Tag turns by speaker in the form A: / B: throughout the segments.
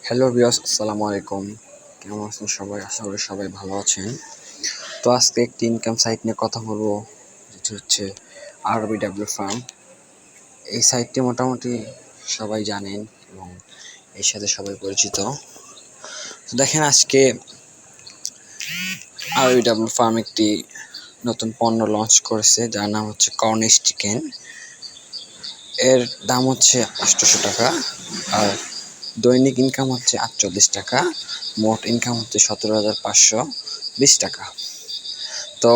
A: Hello viewers, আসসালামু আলাইকুম। কেমন আছেন সবাই? আশা করি সবাই ভালো আছেন। তো আজকে একটি ইনকাম সাইট নিয়ে কথা বলবো, যেটি হচ্ছে আরবিডব্লিউ ফার্ম। এই সাইটটি মোটামুটি সবাই জানেন এবং এর সাথে সবাই পরিচিত। তো দেখেন, আজকে আরবিডব্লিউ ফার্ম একটি নতুন পণ্য লঞ্চ করেছে, যার নাম হচ্ছে কর্নিশ চিকেন। এর দাম হচ্ছে 800 টাকা, আর দৈনিক ইনকাম হচ্ছে 48 টাকা। মোট ইনকাম হচ্ছে 17,520 টাকা। তো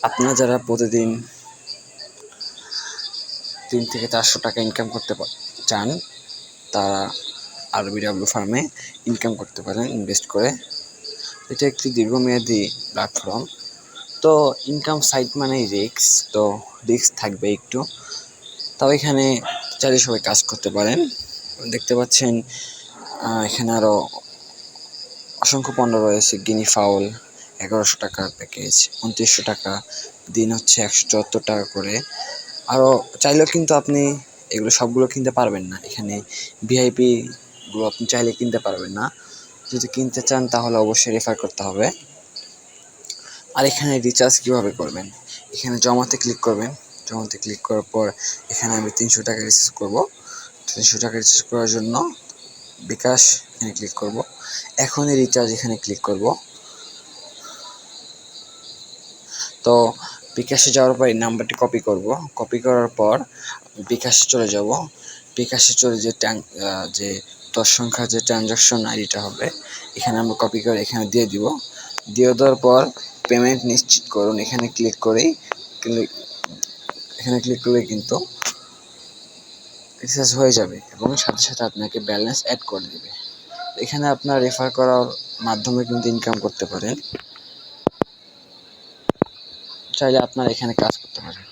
A: আপনারা যারা প্রতিদিন 3 থেকে 400 টাকা ইনকাম করতে চান, তারা আরবিডব্লিউ ফার্মে ইনকাম করতে পারেন ইনভেস্ট করে। এটা একটি দীর্ঘমেয়াদী প্ল্যাটফর্ম। তো ইনকাম সাইট মানেই রিস্ক, তো রিস্ক থাকবে একটু। তাও এখানে চাইলে সবাই কাজ করতে পারেন। দেখতে পাচ্ছেন এখানে আরও অসংখ্য পণ্য রয়েছে। গিনি ফাউল 1100 টাকার প্যাকেজ, 2900 টাকা, দিন হচ্ছে 174 টাকা করে। আরও চাইলেও কিন্তু আপনি এগুলো সবগুলো কিনতে পারবেন না। এখানে ভিআইপিগুলো আপনি চাইলে কিনতে পারবেন না। যদি কিনতে চান তাহলে অবশ্যই রেফার করতে হবে। আর এখানে রিচার্জ কীভাবে করবেন, এখানে জমাতে ক্লিক করবেন। জমাতে ক্লিক করার পর এখানে আমি 300 টাকা রিচার্জ করব। 300 টাকা রিচার্জ করার জন্য বিকাশ এখানে ক্লিক করব। এখনই রিচার্জ এখানে ক্লিক করব। তো বিকাশে যাওয়ার পর এই নাম্বারটি কপি করব। কপি করার পর বিকাশে চলে যাব। বিকাশে চলে যে 10 সংখ্যার যে ট্রানজাকশন আইডিটা হবে, এখানে আমরা কপি করে এখানে দিয়ে দিব। দিয়ে দেওয়ার পর পেমেন্ট নিশ্চিত করুন, এখানে ক্লিক করলেই কিন্তু রিচার্জ হয়ে যাবে এবং সাথে সাথে আপনাকে ব্যালেন্স অ্যাড করে দেবে। এখানে আপনার রেফার করার মাধ্যমে কিন্তু ইনকাম করতে পারেন। চাইলে আপনারা এখানে কাজ করতে পারেন।